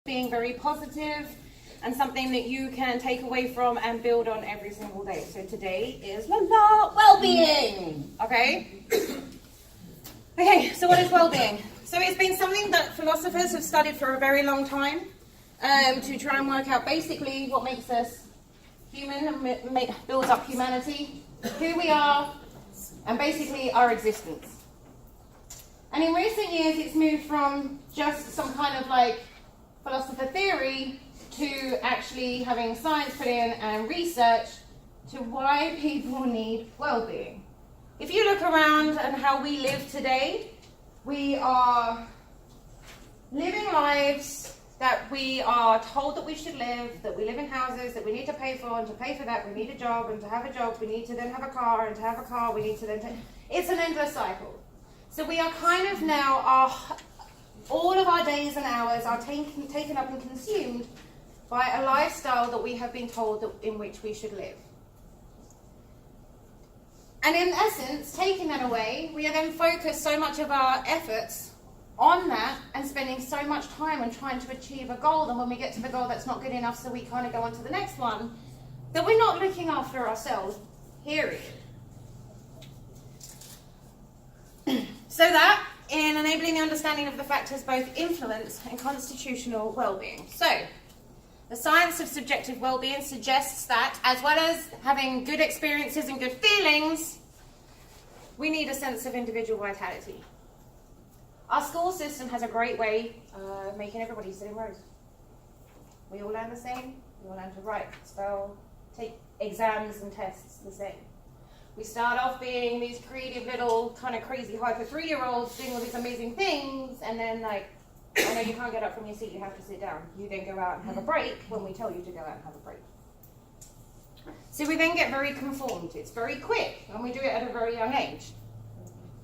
being very positive and something that you can take away from and build on every single day. So today is well-being. Okay? Okay, so what is well-being? So it's been something that philosophers have studied for a very long time to try and work out basically what makes us human and builds up humanity, who we are, and basically our existence. And in recent years it's moved from just some kind of like philosopher theory to actually having science put in and research to why people need well-being. If you look around and how we live today, we are living lives that we are told that we should live, that we live in houses that we need to pay for, and to pay for that we need a job, and to have a job we need to then have a car, and to have a car we need to then it's an endless cycle. So we are kind of now, all of our days and hours are taken up and consumed by a lifestyle that we have been told in which we should live. And in essence, taking that away, we are then focused so much of our efforts on that and spending so much time on trying to achieve a goal, and when we get to the goal that's not good enough, so we kind of go on to the next one, that we're not looking after ourselves, period. So that, in enabling the understanding of the factors both influence and constitutional well-being. So, the science of subjective well-being suggests that, as well as having good experiences and good feelings, we need a sense of individual vitality. Our school system has a great way of making everybody sit in rows. We all learn the same. We all learn to write, spell, take exams and tests the same. We start off being these creative little kind of crazy hyper 3-year-olds doing all these amazing things, and then like, oh no, you can't get up from your seat, you have to sit down. You then go out and have a break when we tell you to go out and have a break. So we then get very conformed. It's very quick, and we do it at a very young age.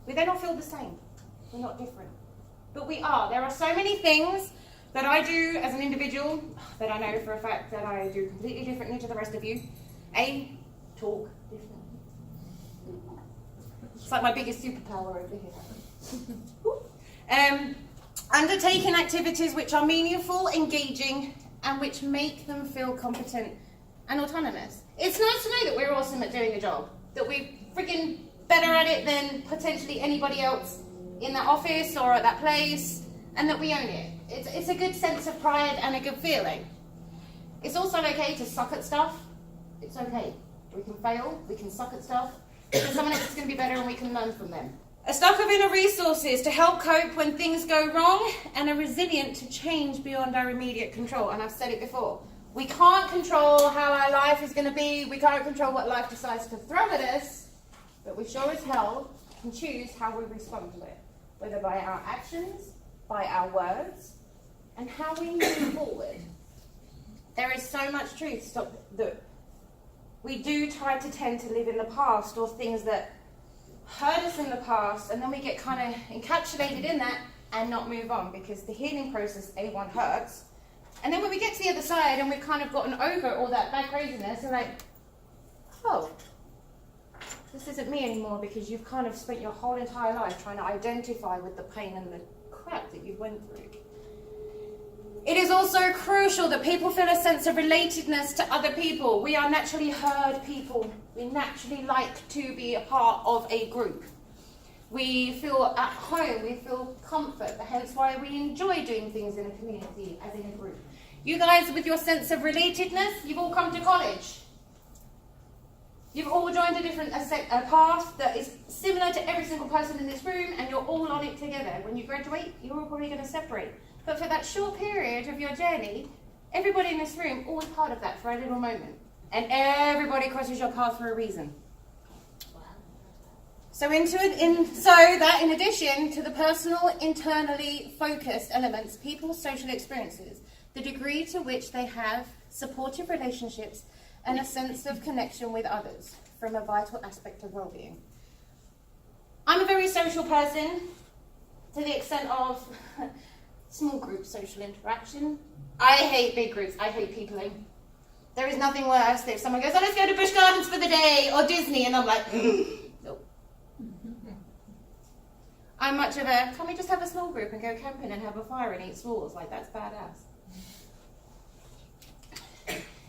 We then all feel the same. We're not different. But we are. There are so many things that I do as an individual that I know for a fact that I do completely differently to the rest of you. Talk differently. It's like my biggest superpower over here. Undertaking activities which are meaningful, engaging, and which make them feel competent and autonomous. It's nice to know that we're awesome at doing a job, that we're freaking better at it than potentially anybody else in that office or at that place, and that we own it. It's a good sense of pride and a good feeling. It's also okay to suck at stuff. It's okay. We can fail, we can suck at stuff, because someone else is going to be better and we can learn from them. A stock of inner resources to help cope when things go wrong, and are resilient to change beyond our immediate control. And I've said it before, we can't control how our life is going to be, we can't control what life decides to throw at us, but we sure as hell can choose how we respond to it, whether by our actions, by our words, and how we move forward. There is so much truth that we do try to tend to live in the past, or things that hurt us in the past, and then we get kind of encapsulated in that and not move on, because the healing process, A1, hurts. And then when we get to the other side and we've kind of gotten over all that bad craziness, we're like, oh, this isn't me anymore, because you've kind of spent your whole entire life trying to identify with the pain and the crap that you went through. It is also crucial that people feel a sense of relatedness to other people. We are naturally herd people. We naturally like to be a part of a group. We feel at home, we feel comfort, hence why we enjoy doing things in a community, as in a group. You guys, with your sense of relatedness, you've all come to college. You've all joined a different path that is similar to every single person in this room, and you're all on it together. When you graduate, you're all probably going to separate. But for that short period of your journey, everybody in this room always part of that for a little moment. And everybody crosses your path for a reason. So that in addition to the personal, internally focused elements, people's social experiences, the degree to which they have supportive relationships and a sense of connection with others from a vital aspect of well-being. I'm a very social person to the extent of small group social interaction. I hate big groups. I hate peopling. There is nothing worse than if someone goes, oh, let's go to Busch Gardens for the day, or Disney, and I'm like, nope. I'm much of a, can we just have a small group and go camping and have a fire and eat s'mores? Like, that's badass.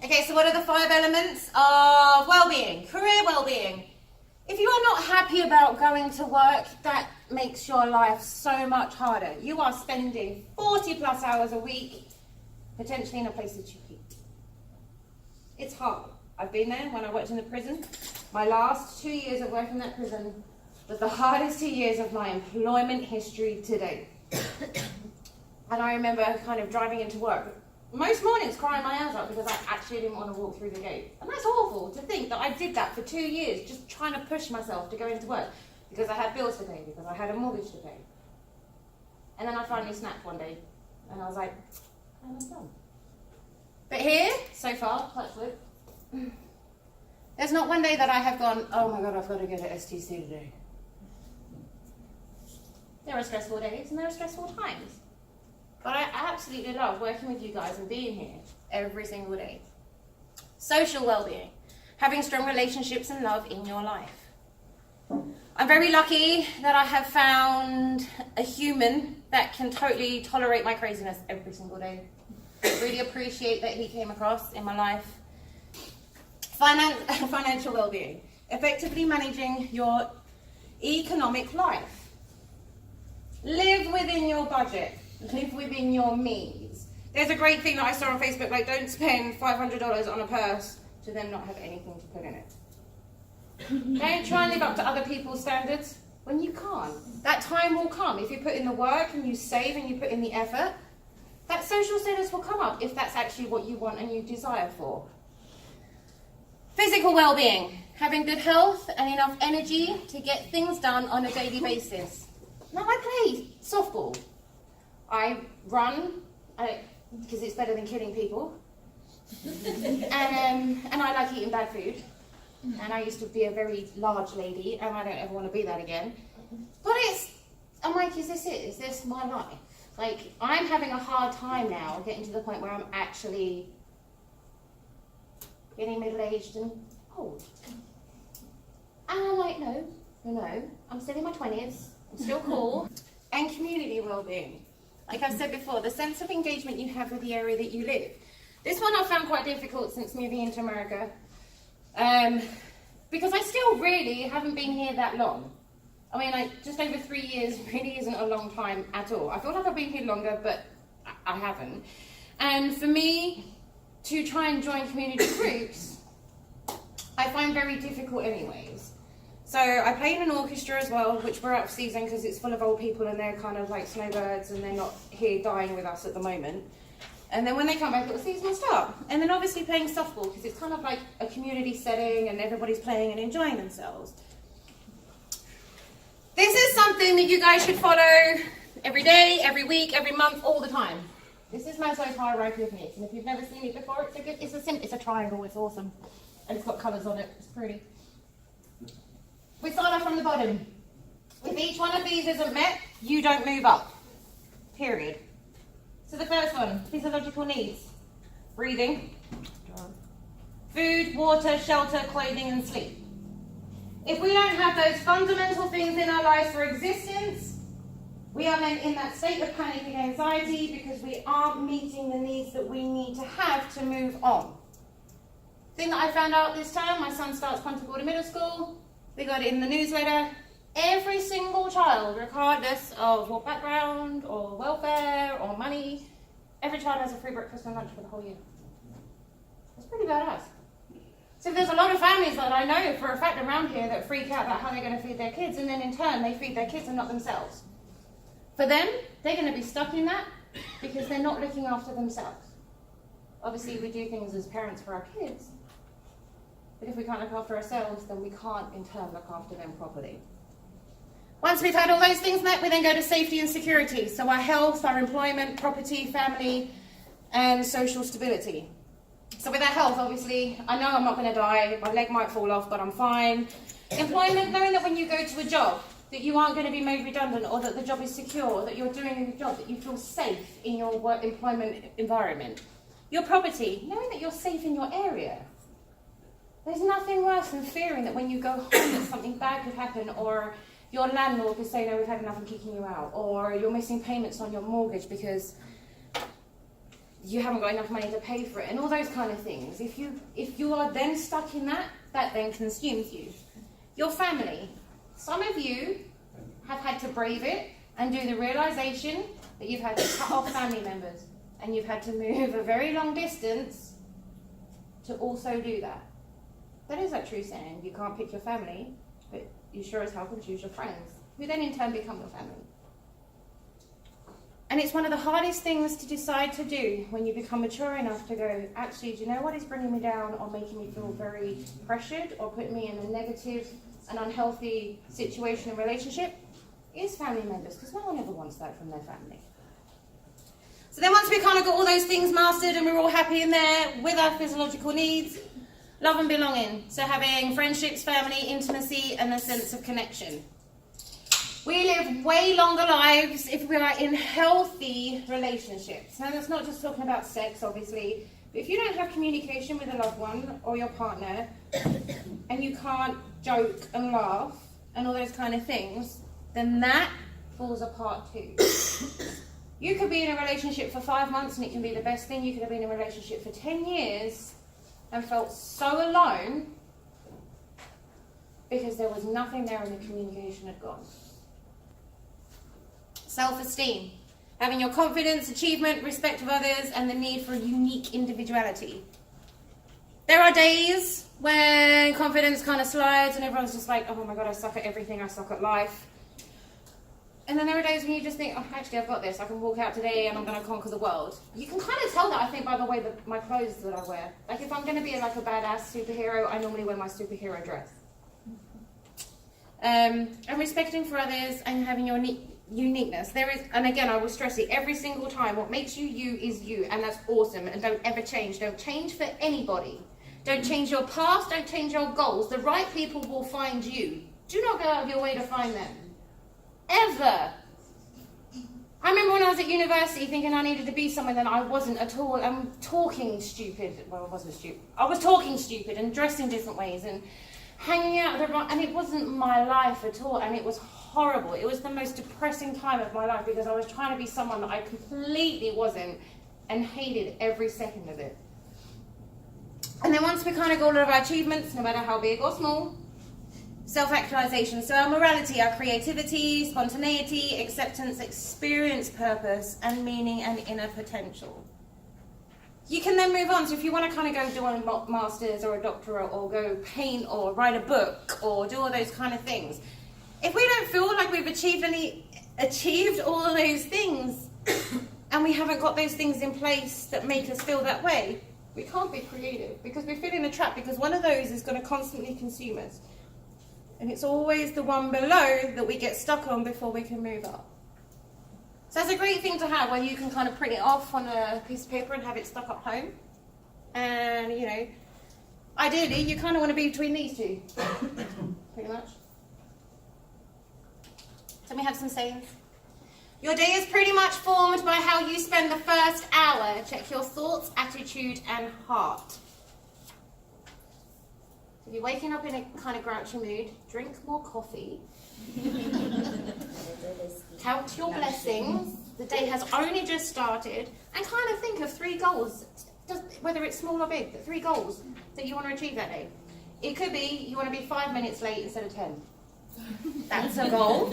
Okay, so what are the 5 elements of well-being, career well-being? If you are not happy about going to work, that makes your life so much harder. You are spending 40 plus hours a week, potentially in a place that you hate. It's hard. I've been there when I worked in the prison. My last 2 years of working in that prison was the hardest 2 years of my employment history to date. And I remember kind of driving into work, most mornings crying my eyes out because I actually didn't want to walk through the gate. And that's awful to think that I did that for 2 years, just trying to push myself to go into work because I had bills to pay, because I had a mortgage to pay. And then I finally snapped one day and I was like, I'm done. But here, so far, touch wood, there's not one day that I have gone, oh my God, I've got to go to STC today. There are stressful days and there are stressful times. But I absolutely love working with you guys and being here every single day. Social well-being, having strong relationships and love in your life. I'm very lucky that I have found a human that can totally tolerate my craziness every single day. I really appreciate that he came across in my life. Financial well-being, effectively managing your economic life. Live within your budget. Live within your means. There's a great thing that I saw on Facebook, like don't spend $500 on a purse to then not have anything to put in it. Don't try and live up to other people's standards when you can't. That time will come. If you put in the work and you save and you put in the effort, that social status will come up if that's actually what you want and you desire for. Physical well-being, having good health and enough energy to get things done on a daily basis. Now I play softball. I run, because it's better than killing people, and I like eating bad food, and I used to be a very large lady, and I don't ever want to be that again, but I'm like, is this it? Is this my life? Like, I'm having a hard time now getting to the point where I'm actually getting middle-aged and old. And I'm like, no, I'm still in my 20s, I'm still cool. And community well-being. Like I've said before, the sense of engagement you have with the area that you live. This one I've found quite difficult since moving into America. Because I still really haven't been here that long. I mean, like, just over 3 years really isn't a long time at all. I feel like I've been here longer, but I haven't. And for me to try and join community groups, I find very difficult anyways. So I play in an orchestra as well, which we're out of season because it's full of old people and they're kind of like snowbirds and they're not here dying with us at the moment. And then when they come back, the season will start. And then obviously playing softball because it's kind of like a community setting and everybody's playing and enjoying themselves. This is something that you guys should follow every day, every week, every month, all the time. This is Maslow's hierarchy of needs. And if you've never seen it before, it's a triangle, it's awesome. And it's got colours on it, it's pretty. We start off from the bottom. If each one of these isn't met, you don't move up. Period. So the first one, physiological needs. Breathing, food, water, shelter, clothing and sleep. If we don't have those fundamental things in our lives for existence, we are then in that state of panic and anxiety because we aren't meeting the needs that we need to have to move on. Thing that I found out this term, my son starts Punta Gorda Middle School. We got it in the newsletter. Every single child, regardless of what background or welfare or money, every child has a free breakfast and lunch for the whole year. That's pretty badass. So there's a lot of families that I know for a fact around here that freak out about how they're going to feed their kids, and then in turn they feed their kids and not themselves. For them, they're going to be stuck in that because they're not looking after themselves. Obviously we do things as parents for our kids, but if we can't look after ourselves, then we can't in turn look after them properly. Once we've had all those things met, we then go to safety and security. So our health, our employment, property, family, and social stability. So with our health, obviously, I know I'm not going to die, my leg might fall off, but I'm fine. Employment, knowing that when you go to a job, that you aren't going to be made redundant, or that the job is secure, or that you're doing a good job, that you feel safe in your work employment environment. Your property, knowing that you're safe in your area. There's nothing worse than fearing that when you go home that something bad could happen, or your landlord could say, no, we've had enough and kicking you out, or you're missing payments on your mortgage because you haven't got enough money to pay for it, and all those kind of things. If you are then stuck in that then consumes you. Your family. Some of you have had to brave it and do the realization that you've had to cut off family members, and you've had to move a very long distance to also do that. That is that true saying, you can't pick your family, but you sure as hell can choose your friends, who then in turn become your family. And it's one of the hardest things to decide to do when you become mature enough to go, actually, do you know what is bringing me down or making me feel very pressured or putting me in a negative and unhealthy situation and relationship? Is family members, because no one ever wants that from their family. So then once we kind of got all those things mastered and we're all happy in there with our physiological needs, love and belonging. So having friendships, family, intimacy, and a sense of connection. We live way longer lives if we are in healthy relationships. Now that's not just talking about sex, obviously, but if you don't have communication with a loved one or your partner, and you can't joke and laugh and all those kind of things, then that falls apart too. You could be in a relationship for 5 months and it can be the best thing. You could have been in a relationship for 10 years and felt so alone because there was nothing there and the communication had gone. Self-esteem. Having your confidence, achievement, respect of others, and the need for a unique individuality. There are days when confidence kind of slides and everyone's just like, oh my God, I suck at everything, I suck at life. And then there are days when you just think, oh, actually, I've got this. I can walk out today and I'm going to conquer the world. You can kind of tell that, I think, by the way that my clothes that I wear. Like, if I'm going to be like a badass superhero, I normally wear my superhero dress. And respecting for others and having your uniqueness. There is, and again, I will stress it every single time, what makes you you is you, and that's awesome. And don't ever change. Don't change for anybody. Don't change your past. Don't change your goals. The right people will find you. Do not go out of your way to find them. Ever. I remember when I was at university thinking I needed to be someone that I wasn't at all. I'm talking stupid. Well, I wasn't stupid. I was talking stupid and dressed in different ways and hanging out with everyone, and it wasn't my life at all, and it was horrible. It was the most depressing time of my life because I was trying to be someone that I completely wasn't and hated every second of it. And then once we kind of got all of our achievements, no matter how big or small, self-actualization. So our morality, our creativity, spontaneity, acceptance, experience, purpose, and meaning and inner potential. You can then move on. So if you want to kind of go do a master's or a doctorate or go paint or write a book or do all those kind of things, if we don't feel like we've achieved all of those things and we haven't got those things in place that make us feel that way, we can't be creative because we feel in a trap, because one of those is going to constantly consume us. And it's always the one below that we get stuck on before we can move up. So that's a great thing to have, where you can kind of print it off on a piece of paper and have it stuck up home. And, you know, ideally, you kind of want to be between these two, pretty much. So we have some sayings. Your day is pretty much formed by how you spend the first hour. Check your thoughts, attitude, and heart. If you're waking up in a kind of grouchy mood, drink more coffee. Count your blessings. The day has only just started. And kind of think of 3 goals, whether it's small or big, but 3 goals that you want to achieve that day. It could be you want to be 5 minutes late instead of 10. That's a goal.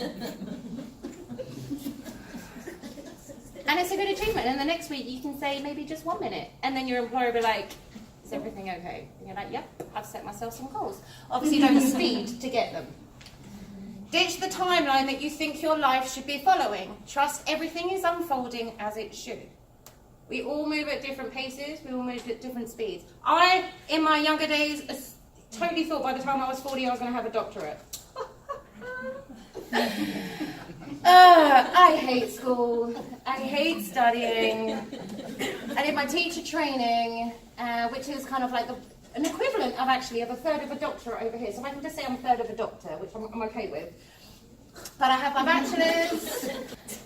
And it's a good achievement. And the next week you can say maybe just 1 minute. And then your employer will be like, is everything okay? And you're like, yep, I've set myself some goals. Obviously don't speed to get them. Ditch the timeline that you think your life should be following. Trust everything is unfolding as it should. We all move at different paces. We all move at different speeds. I, in my younger days, totally thought by the time I was 40 I was going to have a doctorate. I hate school. I hate studying. I did my teacher training, which is kind of like an equivalent of a third of a doctorate over here. So if I can just say I'm a third of a doctor, which I'm okay with. But I have my bachelor's.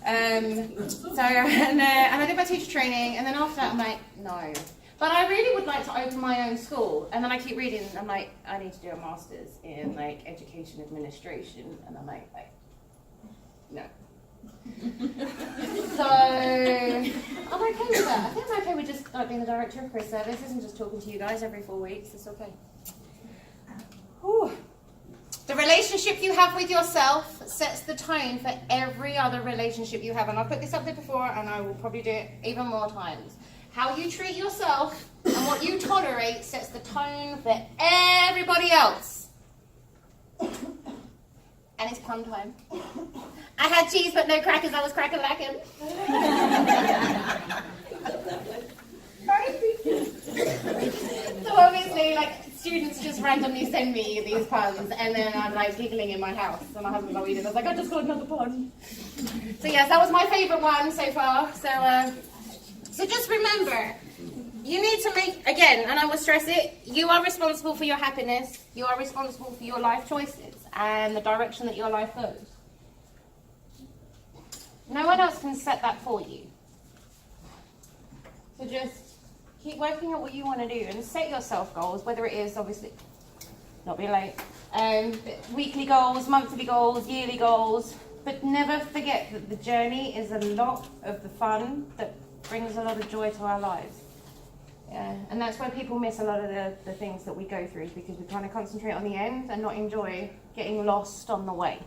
And I did my teacher training, and then after that I'm like, no. But I really would like to open my own school. And then I keep reading, and I'm like, I need to do a master's in like education administration. And I'm like no. So I'm okay with that. I think I'm okay with just like being the director of career services and just talking to you guys every 4 weeks. It's okay. Whew. The relationship you have with yourself sets the tone for every other relationship you have. And I've put this up there before, and I will probably do it even more times. How you treat yourself and what you tolerate sets the tone for everybody else. And it's pun time. I had cheese but no crackers. I was cracker-lacking. So obviously, like, students just randomly send me these puns, and then I'm like giggling in my house. And my husband's always like, I just got another pun. So yes, that was my favourite one so far. So just remember, you need to make, again, and I will stress it, you are responsible for your happiness. You are responsible for your life choices and the direction that your life goes. No one else can set that for you. So just keep working out what you want to do and set yourself goals, whether it is, obviously, not be late, weekly goals, monthly goals, yearly goals, but never forget that the journey is a lot of the fun that brings a lot of joy to our lives. Yeah, and that's where people miss a lot of the things that we go through, because we kind of concentrate on the end and not enjoy getting lost on the way.